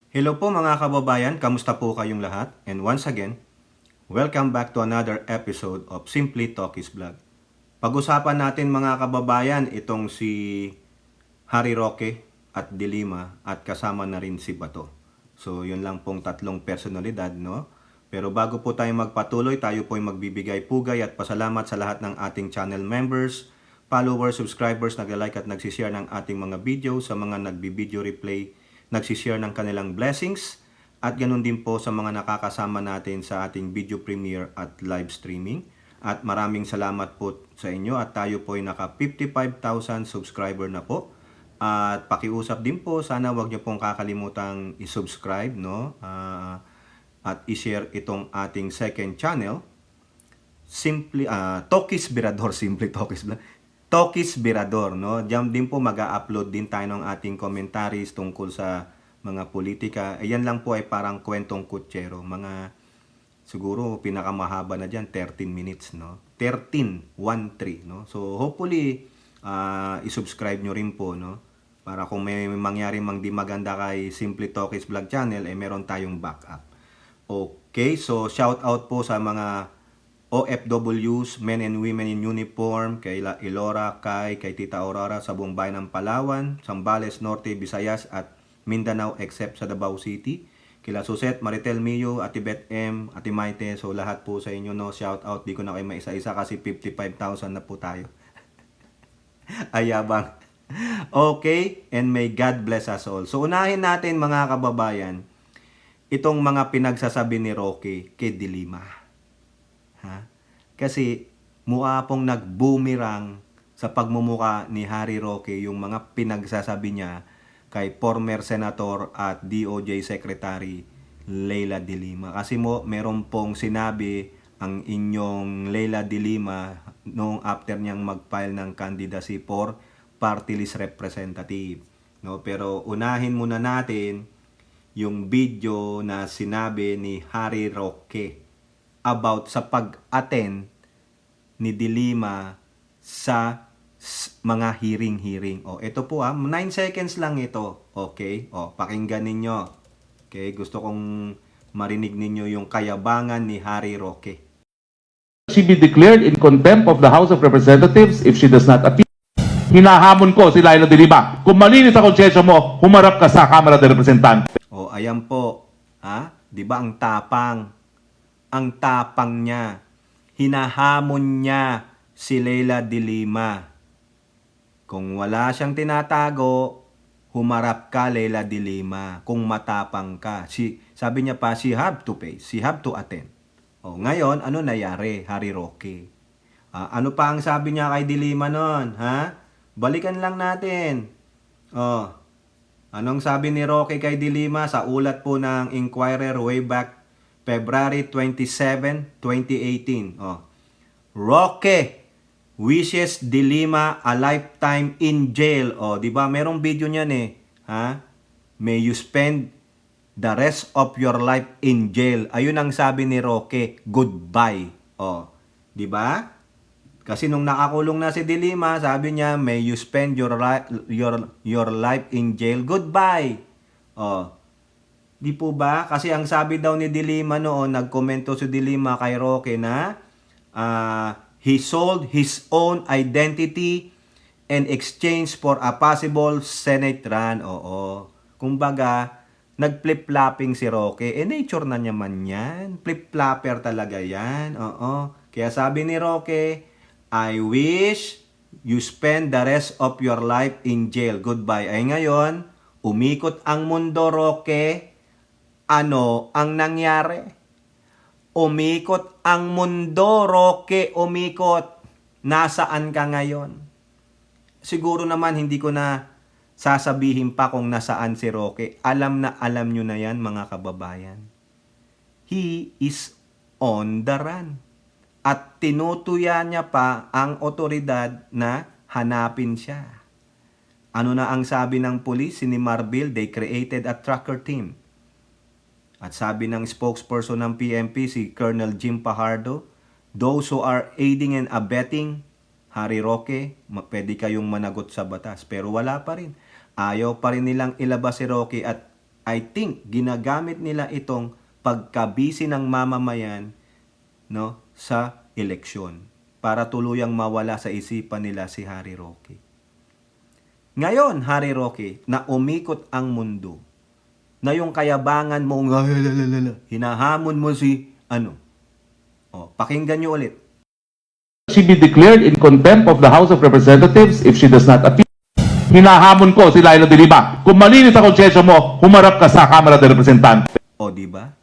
Hello po mga kababayan, kamusta po kayong lahat? And once again, welcome back to another episode of Simply Talkies Vlog. Pag-usapan natin mga kababayan itong si Harry Roque at Dilima at kasama na rin si Bato. So yun lang pong tatlong personalidad, no? Pero bago po tayo magpatuloy, tayo po ay magbibigay pugay at pasalamat sa lahat ng ating channel members, followers, subscribers, nag-like at nagsishare ng ating mga video, sa mga nagbi-video replay, nagsishare ng kanilang blessings, at ganun din po sa mga nakakasama natin sa ating video premiere at live streaming. At maraming salamat po sa inyo at tayo po ay naka 55,000 subscriber na po. At pakiusap din po, sana wag niyo pong kakalimutang i-subscribe, no? At i-share itong ating second channel, Simply Talkies Birador, Simply Talkies Talkies Birador, no? Diyan din po mag-a-upload din tayo ng ating commentaries tungkol sa mga politika. Ayan lang po ay parang kwentong kutsero, mga siguro pinakamahaba na diyan 13 minutes, no? 13 no? So hopefully i-subscribe nyo rin po, no? Para kung may mangyari mang di maganda kay Simply Talkies Vlog Channel, meron tayong backup. Okay, so shout out po sa mga OFWs, men and women in uniform, kay Ilora, kay Tita Aurora sa buong bayan ng Palawan, Zambales, Norte, Visayas at Mindanao except sa Davao City. Kila Suset, Maritel Mio, Ate Beth M, Ate Maite, so lahat po sa inyo, no, shout out. Di ko na kayo maisa-isa kasi 55,000 na po tayo. Ayabang. Okay, and may God bless us all. So unahin natin mga kababayan, itong mga pinagsasabi ni Roque kay Dilima. Ha? Kasi mukha pong nag-boomerang sa pagmumuka ni Harry Roque yung mga pinagsasabi niya kay former Senator at DOJ Secretary Leila De Lima. Kasi meron pong sinabi ang inyong Leila De Lima noong after niyang mag-file ng candidacy for party list representative. No? Pero unahin muna natin yung video na sinabi ni Harry Roque about sa pag-attend ni De Lima sa mga hearing. O, ito po 9 seconds lang ito. Okay? O, pakinggan ninyo. Okay? Gusto kong marinig ninyo yung kayabangan ni Harry Roque. She be declared in contempt of the House of Representatives if she does not appear. Hinahamon ko si Leila De Lima. Kung malinis sa konsyensya mo, humarap ka sa Kamara de Representantes. O, ayan po. Di ba ang tapang? Ang tapang niya. Hinahamon niya si Leila De Lima. Kung wala siyang tinatago, humarap ka, Leila De Lima. Kung matapang ka. Sabi niya pa, she have to pay. She have to attend. O, ngayon, ano nangyari, Harry Roque? Ano pa ang sabi niya kay De Lima nun? Balikan lang natin. Anong sabi ni Roque kay De Lima sa ulat po ng Inquirer way back February 27, 2018? Roque wishes De Lima a lifetime in jail. Di ba? Merong video niyan eh. May you spend the rest of your life in jail. Ayun ang sabi ni Roque, goodbye. Di ba? Kasi nung nakakulong na si De Lima, sabi niya, may you spend your life in jail, goodbye. Di po ba? Kasi ang sabi daw ni De Lima noon, nagkomento si De Lima kay Roque na he sold his own identity in exchange for a possible Senate run. Kumbaga, nag-flip-flopping si Roque. Nature na niya man yan. Flip-flopper talaga yan. Kaya sabi ni Roque, I wish you spend the rest of your life in jail. Goodbye. Ay ngayon, umikot ang mundo, Roque. Ano ang nangyari? Umikot ang mundo, Roque. Umikot. Nasaan ka ngayon? Siguro naman hindi ko na sasabihin pa kung nasaan si Roque. Alam na alam nyo na yan, mga kababayan. He is on the run. At tinutuya niya pa ang otoridad na hanapin siya. Ano na ang sabi ng pulis, ni Marbil, they created a tracker team. At sabi ng spokesperson ng PNP, si Colonel Jim Pajardo, those who are aiding and abetting Harry Roque, pwede kayong managot sa batas. Pero wala pa rin. Ayaw pa rin nilang ilabas si Roque at I think ginagamit nila itong pagkabisi ng mamamayan, no, sa eleksyon para tuluyang mawala sa isipan nila si Harry Roque. Ngayon, Harry Roque, na umikot ang mundo, na yung kayabangan mo, hinahamon mo si, pakinggan nyo ulit. She be declared in contempt of the House of Representatives if she does not appear. Hinahamon ko si Laila de Lima. Kung malinis sa konsensya mo, humarap ka sa Kamara de Representantes. O, di ba?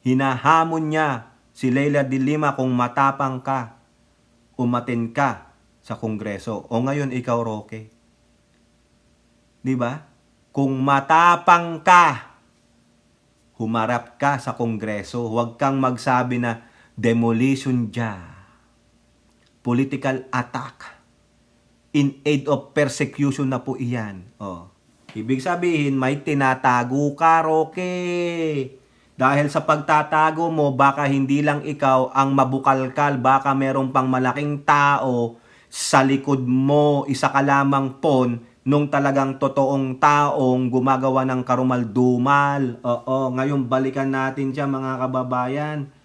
Hinahamon niya si Leila de Lima kung matapang ka, umatin ka sa Kongreso. O ngayon, ikaw, Roque. Di ba? Kung matapang ka, humarap ka sa Kongreso. Huwag kang magsabi na demolition dyan. Political attack. In aid of persecution na po iyan. O. Ibig sabihin, may tinatago ka, Roque. Dahil sa pagtatago mo, baka hindi lang ikaw ang mabukalkal, baka merong pang malaking tao sa likod mo, isa ka lamang pon nung talagang totoong taong gumagawa ng karumal-dumal. Oo, ngayon balikan natin siya mga kababayan.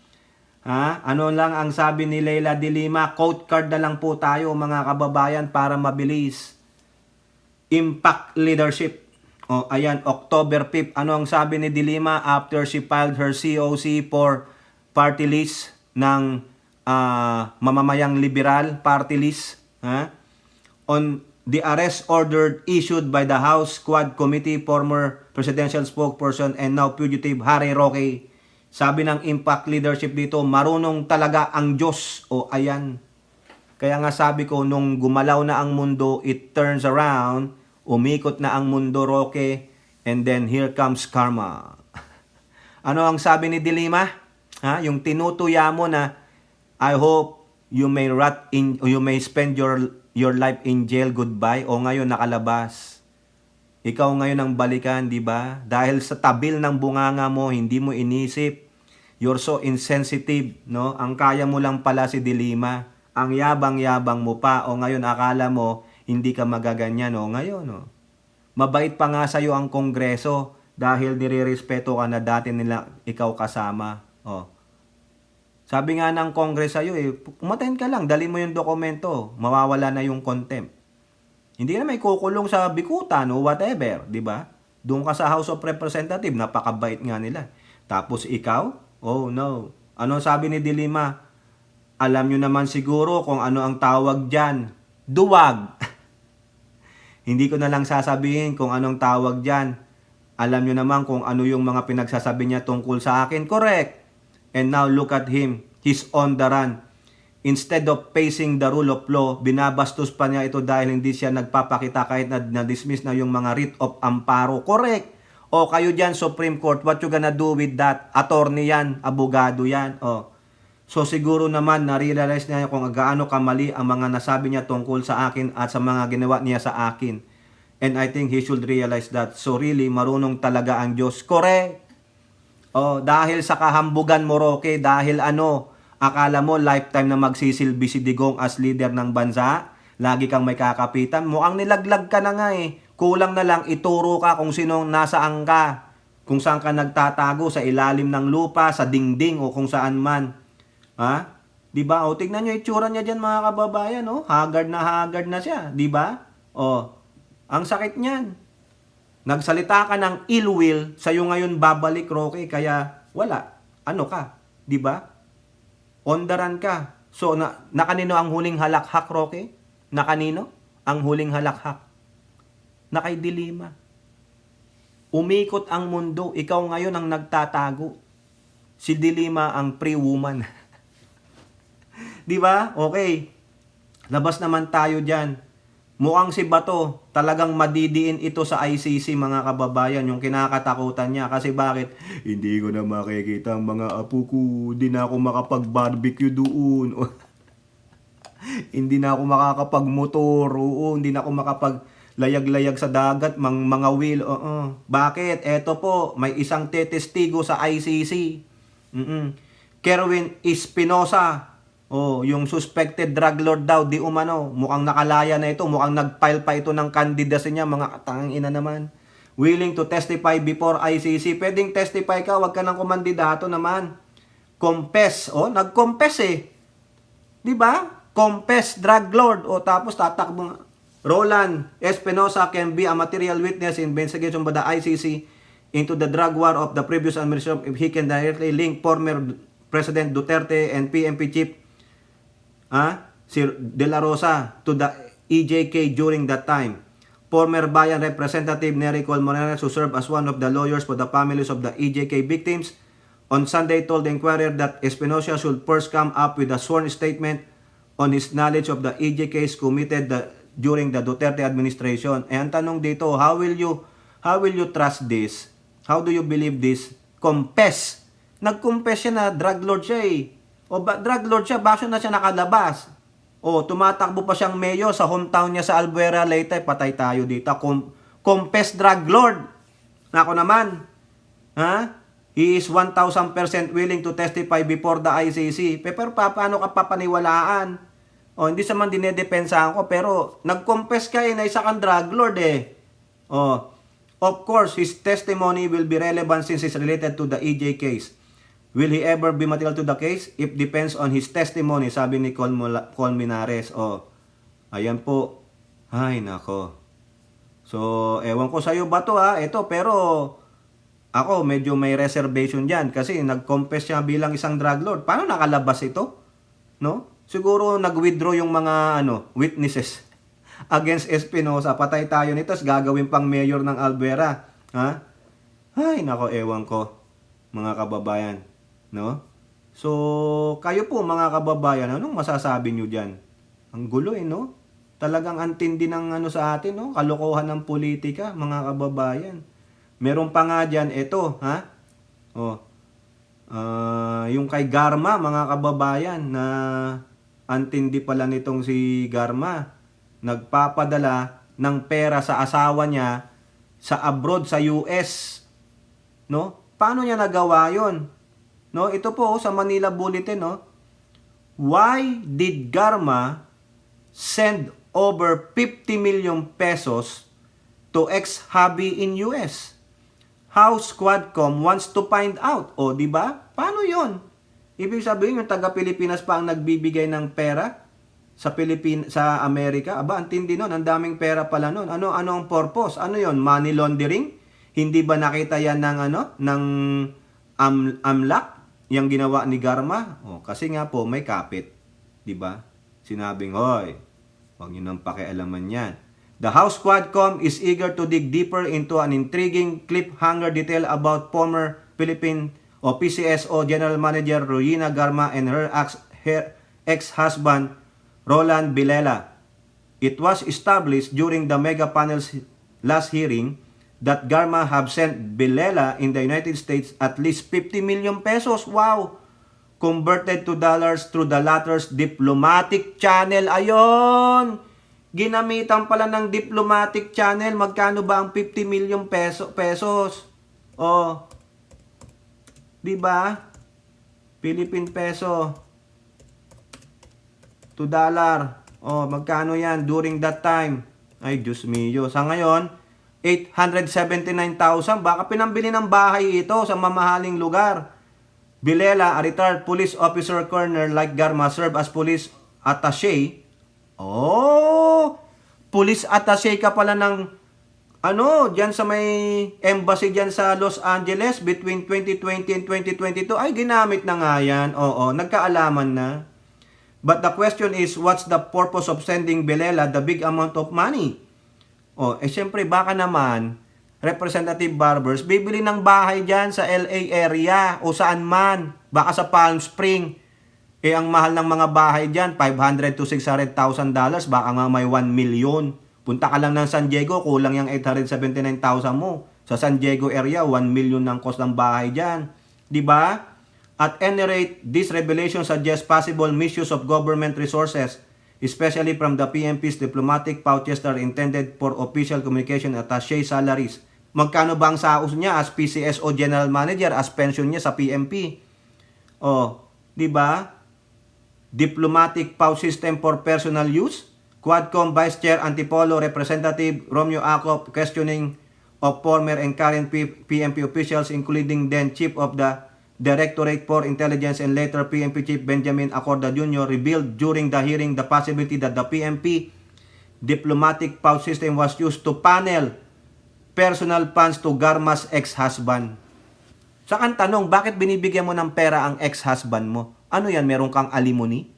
Ha? Ano lang ang sabi ni Leila de Lima? Quote card na lang po tayo mga kababayan para mabilis. Impact leadership. O, ayan, October 5th. Ano ang sabi ni de Lima after she filed her COC for party list ng mamamayang liberal party list? Ha? On the arrest order issued by the House Squad Committee, former presidential spokesperson and now fugitive Harry Roque. Sabi ng impact leadership dito, marunong talaga ang Diyos. O ayan. Kaya nga sabi ko, nung gumalaw na ang mundo, it turns around, umikot na ang mundo, Roque, and then here comes karma. Ano ang sabi ni de Lima? Ha? Yung tinutuya mo na, I hope you may spend your life in jail, goodbye. O ngayon nakalabas. Ikaw ngayon ang balikan, di ba? Dahil sa tabil ng bunganga mo, hindi mo inisip. You're so insensitive, no? Ang kaya mo lang pala si de Lima. Ang yabang-yabang mo pa. O ngayon akala mo, hindi ka magaganyan. O ngayon, no? Mabait pa nga sa'yo ang Kongreso dahil nire-respeto ka na dati nila ikaw kasama. O. Sabi nga ng Congress sa'yo, umaten ka lang, dali mo yung dokumento. Mawawala na yung contempt. Hindi na may kukulong sa bikutan o whatever, di ba? Doon ka sa House of Representatives, napakabait nga nila. Tapos ikaw? Oh no. Ano sabi ni de Lima? Alam nyo naman siguro kung ano ang tawag dyan. Duwag. Hindi ko na lang sasabihin kung anong tawag dyan. Alam nyo naman kung ano yung mga pinagsasabi niya tungkol sa akin. Correct. And now look at him. He's on the run. Instead of facing the rule of law, binabastos pa niya ito dahil hindi siya nagpapakita kahit na-dismiss na yung mga writ of amparo. Correct. O kayo dyan, Supreme Court, what you gonna do with that? Attorney yan, abogado yan. O. So siguro naman na-realize niya kung gaano kamali ang mga nasabi niya tungkol sa akin at sa mga ginawa niya sa akin. And I think he should realize that. So really, marunong talaga ang Diyos. Correct. O, dahil sa kahambugan mo, Roque, dahil akala mo lifetime na magsisilbi si Digong as leader ng bansa? Lagi kang may kakapitan? Mukhang nilaglag ka na nga eh. Kulang na lang ituro ka kung sinong nasaan ka. Kung saan ka nagtatago, sa ilalim ng lupa, sa dingding o kung saan man. Ha? Diba? O tignan nyo itsura niya dyan mga kababayan. O? Haggard na siya. Diba? O, ang sakit niyan. Nagsalita ka ng ill will, sa'yo ngayon babalik, Roque, kaya wala. Ano ka? Diba? Ondaran ka. So, nakanino ang huling halakhak, Roque? Nakanino? Ang huling halakhak? Na kay de Lima. Umikot ang mundo. Ikaw ngayon ang nagtatago. Si de Lima ang pre-woman. Di ba? Okay. Labas naman tayo dyan. Mukhang si Bato, talagang madidiin ito sa ICC mga kababayan, yung kinakatakutan niya. Kasi bakit? Hindi ko na makikita ang mga apo ko. Hindi na ako makapag-barbecue doon. Hindi na ako makakapag-motor. Oo, hindi na ako makapag-layag-layag sa dagat, mga wheel. Bakit? Eto po, may isang tetestigo sa ICC. Kerwin Espinosa. Oh, yung suspected drug lord daw, di umano, mukhang nakalaya na ito, mukhang nag-file pa ito ng candidacy niya, mga katanging ina naman. willing to testify before ICC. Pwedeng testify ka, wag ka ng kumandidato naman. Confess. O, nag-confess eh. Di ba? Confess, drug lord. O, tapos tatakbo. Roland Espinosa can be a material witness in investigation by the ICC into the drug war of the previous administration if he can directly link former President Duterte and PNP chief si De La Rosa to the EJK during that time. Former Bayan Representative Nery Colmenares, who served as one of the lawyers for the families of the EJK victims, on Sunday told the Inquirer that Espinosa should first come up with a sworn statement on his knowledge of the EJKs committed during the Duterte administration. Eh, ang tanong dito, how will you trust this? How do you believe this? Confess. Nag-confess siya na drug lord siya eh. O drug lord siya, bakit na siya nakalabas? O, tumatakbo pa siyang mayor sa hometown niya sa Albuera, Leyte, patay tayo dito. Confess drug lord. Nako naman. He is 1,000% willing to testify before the ICC. Pero paano ka papaniwalaan? O, hindi sa man dinedepensahan ko, pero nag-confess ka na isa kang drug lord eh. O, of course, his testimony will be relevant since it's related to the EJ case. Will he ever be material to the case? It depends on his testimony, sabi ni Colmenares. O, ayan po. Ay, nako. So, ewan ko sa'yo ba to ito, pero ako medyo may reservation dyan kasi nag-confess siya bilang isang drug lord. Paano nakalabas ito? No? Siguro nag-withdraw yung mga witnesses against Espinosa. Patay tayo nito, gagawin pang mayor ng Albuera. Ay, nako, ewan ko, mga kababayan. No? So, kayo po mga kababayan, anong masasabi nyo dyan? Ang gulo no? Talagang antindi ng sa atin, no? Kalokohan ng politika, mga kababayan. Meron pa nga dyan, ito, yung kay Garma, mga kababayan, na antindi pala nitong si Garma. Nagpapadala ng pera sa asawa niya sa abroad, sa US. No? Paano niya nagawa yon? No, ito po sa Manila Bulletin, no. Why did Garma send over 50 million pesos to ex-hubby in US? How Squadcom wants to find out. O, di ba? Paano 'yon? Ibig sabihin yung taga-Pilipinas pa ang nagbibigay ng pera sa sa Amerika. Aba, ang tindi nun, ang daming pera pala nun. Ano ang purpose? Ano 'yon? Money laundering? Hindi ba nakita yan ng AMLAC? Yang ginawa ni Garma, kasi nga po may kapit, 'di ba? Sinabing, "Hoy, huwag niyo nang pakialaman 'yan." The House Quadcom is eager to dig deeper into an intriguing cliffhanger detail about former Philippine PCSO General Manager Royina Garma and her ex-husband Roland Villela. It was established during the mega panel's last hearing that Garma have sent Villela in the United States at least 50 million pesos. Wow! Converted to dollars through the latter's diplomatic channel. Ayon! Ginamitan pala ng diplomatic channel. Magkano ba ang 50 million pesos? O, di ba? Philippine peso to dollar. O, magkano yan during that time? Ay, Diyos mio. Sa ngayon, 879,000. Baka pinambili ng bahay ito sa mamahaling lugar. Villela, a retired police officer colonel like Garma, served as police attaché. Oh! Police attaché ka pala ng dyan sa may embassy dyan sa Los Angeles between 2020 and 2022. Ay, ginamit na nga yan. Oo, nagkaalaman na. But the question is, what's the purpose of sending Villela the big amount of money? Siyempre, baka naman, Representative Barbers, bibili ng bahay dyan sa LA area o saan man. Baka sa Palm Spring. Ang mahal ng mga bahay dyan, $500,000 to $600,000. Baka nga may 1 million. Punta ka lang ng San Diego, kulang yung 879,000 mo. Sa San Diego area, 1 million ng cost ng bahay dyan. Diba? At any rate, this revelation suggests possible misuse of government resources, especially from the PNP's diplomatic pouches that are intended for official communication attaché salaries. Magkano ba ang saos niya as PCSO General Manager, as pension niya sa PNP? Di ba? Diplomatic pouch system for personal use? Quadcom Vice Chair Antipolo Representative Romeo Acop questioning of former and current PNP officials, including then Chief of the Directorate for Intelligence and later PNP Chief Benjamin Acorda Jr., revealed during the hearing the possibility that the PNP diplomatic pouch system was used to funnel personal funds to Garma's ex-husband. Sa ang tanong, bakit binibigyan mo ng pera ang ex-husband mo? Ano yan, meron kang alimony?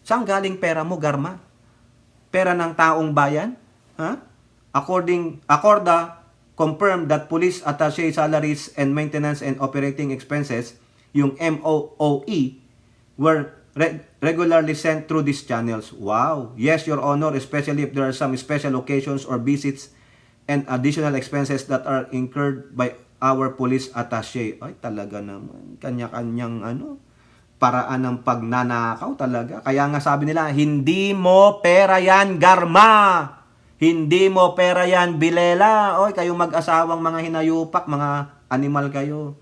Saan galing pera mo, Garma? Pera ng taong bayan? Ha? Acorda confirmed that police attaché salaries and maintenance and operating expenses, yung MOOE, were regularly sent through these channels. Wow! Yes, Your Honor, especially if there are some special occasions or visits and additional expenses that are incurred by our police attaché. Ay, talaga naman. Kanya-kanyang paraan ng pagnanakaw talaga. Kaya nga sabi nila, hindi mo pera yan, Garma! Hindi mo pera yan, Bilela! Oy, kayong mag-asawang mga hinayupak, mga animal kayo.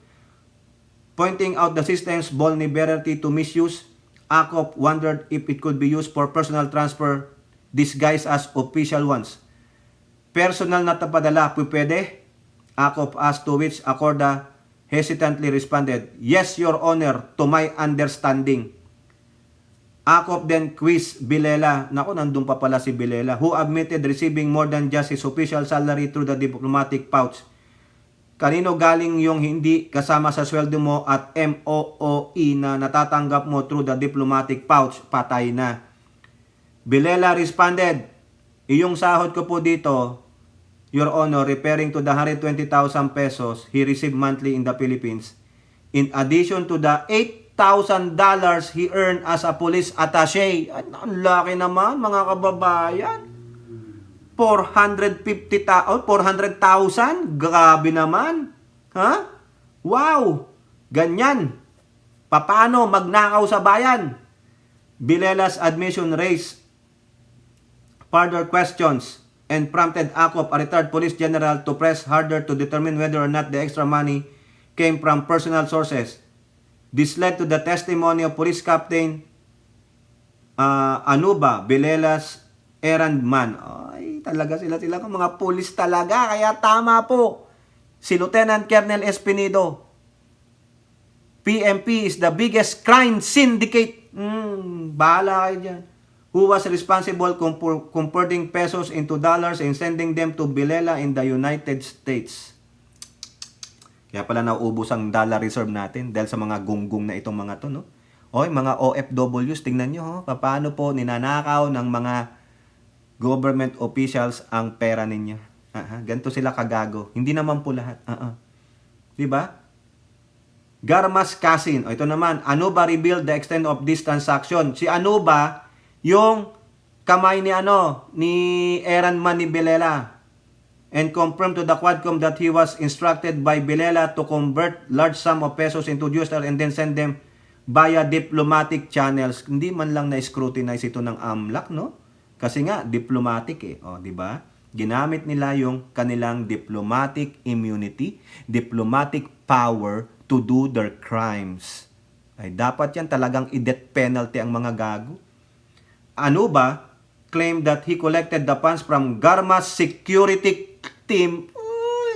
Pointing out the system's vulnerability to misuse, Akop wondered if it could be used for personal transfer disguised as official ones. Personal na tapadala, pwede? Akop asked, to which Acorda hesitantly responded, "Yes, Your Honor, to my understanding." Akop then quizzed Bilela, naku, nandun pa pala si Bilela, who admitted receiving more than just his official salary through the diplomatic pouch. Kanino galing yung hindi kasama sa sweldo mo at MOOE na natatanggap mo through the diplomatic pouch? Patay na. Bilela responded, iyong sahod ko po dito, Your Honor, referring to the 120,000 pesos he received monthly in the Philippines, in addition to the $8,000 he earned as a police attaché. Ang laki naman, mga kababayan. 400,000? Grabe naman. Ha? Wow! Ganyan. Paano magnakaw sa bayan? Bilela's admission raised further questions and prompted Akop, a retired police general, to press harder to determine whether or not the extra money came from personal sources. This led to the testimony of Police Captain Anuba, Bilela's errand man. Ay, talaga sila mga pulis talaga. Kaya tama po. Si Lieutenant Colonel Espinido. PNP is the biggest crime syndicate. Bahala kayo dyan. Who was responsible converting pesos into dollars and sending them to Bilela in the United States. Kaya pala nauubos ang dollar reserve natin dahil sa mga gunggong na itong mga to, no? Oy, mga OFWs, tingnan nyo, ho, paano po ninanakaw ng mga government officials ang pera ninyo. Ganito sila kagago. Hindi naman po lahat. Diba? Garma's cousin. O ito naman, Anuba revealed the extent of this transaction. Si Anuba, yung kamay ni ni errand man ni Bilela, and confirmed to the Quadcom that he was instructed by Bilela to convert large sum of pesos into US dollars and then send them via diplomatic channels. Hindi man lang na-scrutinize ito ng AMLAC, no? Kasi nga, diplomatic di ba? Ginamit nila yung kanilang diplomatic immunity, diplomatic power to do their crimes. Ay, dapat yan talagang i-death penalty ang mga gago. Anuba claimed that he collected the funds from Garma's security team.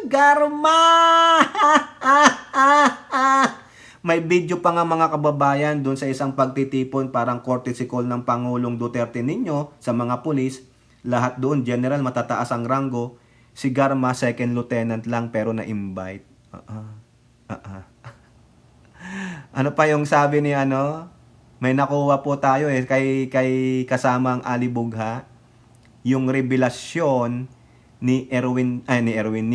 Garma! May video pa nga mga kababayan doon sa isang pagtitipon, parang courtesy call ng Pangulong Duterte ninyo sa mga pulis. Lahat doon, general, matataas ang ranggo. Si Garma, second lieutenant lang pero na-invite. Ano pa yung sabi ni may nakuha po tayo kay kasamang Ali Bugha. Yung revelasyon ni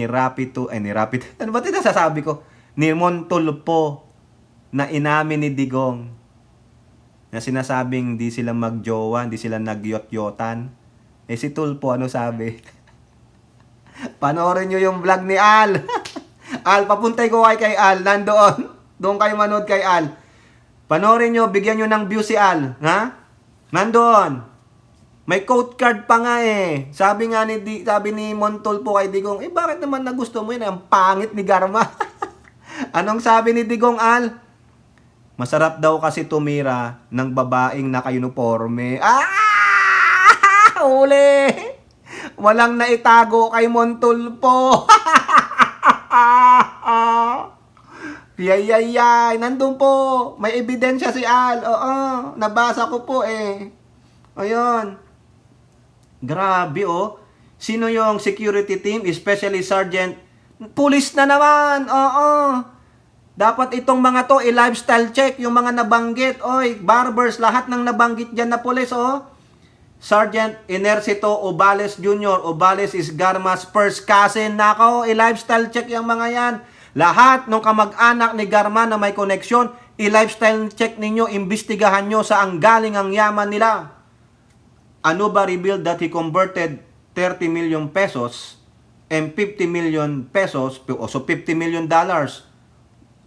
Rapito. Ano ba ito sasabi ko? Ni Montulpo na inamin ni Digong na sinasabing di sila magjowa, di sila nagyot-yotan. Si Tulpo, ano sabi? Panoorin nyo yung vlog ni Al. Al, papuntay ko kay Al. Nandoon. Doon kayo manood kay Al. Panoorin nyo, bigyan nyo ng view si Al. Ha? Nandoon. May quote card pa nga Sabi ni Montulpo kay Digong, bakit naman nagusto mo yun? Ang pangit ni Garma. Anong sabi ni Digong, Al? Masarap daw kasi tumira ng babaeng naka-uniforme. Uli! Walang naitago kay Montulfo. Yay, nandun po. May ebidensya si Al. Oo, nabasa ko po eh. Ayun. Grabe oh. Sino yung security team? Especially Sergeant. Pulis na naman. Oo. Dapat itong mga to, i-lifestyle check. Yung mga nabanggit. Oy, barbers, lahat ng nabanggit dyan na pulis oh. Sergeant Inercito Obales Jr. Obales is Garma's first cousin. Nako, i-lifestyle check yung mga yan. Lahat ng kamag-anak ni Garma na may koneksyon, i-lifestyle check ninyo, imbestigahan nyo saan galing ang yaman nila. Anuba revealed that he converted 30 million pesos and 50 million pesos, so 50 million dollars,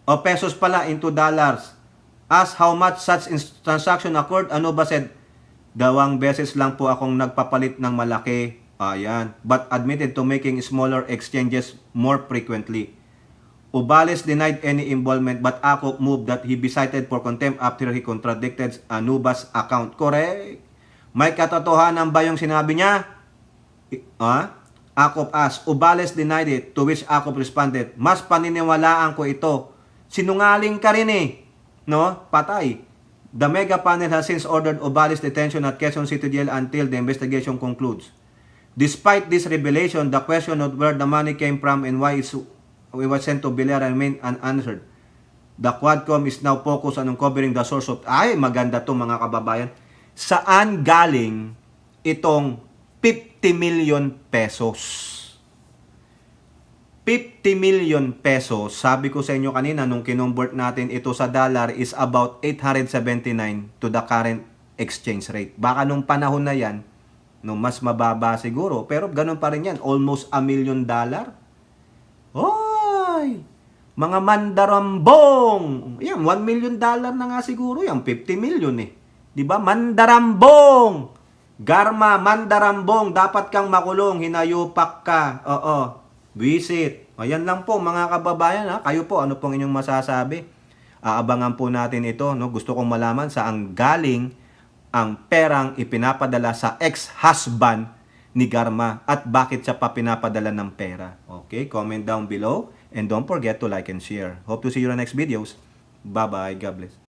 o pesos pala into dollars. Asked how much such transaction occurred, Anuba said, 2 beses lang po akong nagpapalit ng malaki. Ayan. But admitted to making smaller exchanges more frequently. Ubales denied any involvement but Akop moved that he be cited for contempt after he contradicted Anuba's account. Correct. May katotohanan ba yung sinabi niya? Akop asked. Ubales denied it, to which Akop responded, mas paniniwalaan ko ito. Sinungaling ka rin eh. No? Patay. The mega panel has since ordered Ubales detention at Quezon City Jail until the investigation concludes. Despite this revelation, the question of where the money came from and why it was sent to Villar remain unanswered. The Quadcom is now focused on uncovering the source of... Ay, maganda to mga kababayan. Saan galing itong 50 million pesos? 50 million pesos, sabi ko sa inyo kanina nung kinumbert natin ito sa dollar is about 879 to the current exchange rate. Baka nung panahon na yan, no, mas mababa siguro, pero ganun pa rin yan, almost $1 million. Oy! Mga mandarambong! Yan, $1 million na nga siguro, yan, 50 million eh. Diba? Mandarambong! Garma, mandarambong, dapat kang makulong, hinayupak ka. Oo. Visit. Ayan lang po mga kababayan ha. Kayo po, ano pong inyong masasabi? Aabangan po natin ito. No? Gusto kong malaman saan galing ang perang ipinapadala sa ex-husband ni Garma at bakit siya pa pinapadala ng pera. Okay, comment down below and don't forget to like and share. Hope to see you in the next videos. Bye-bye. God bless.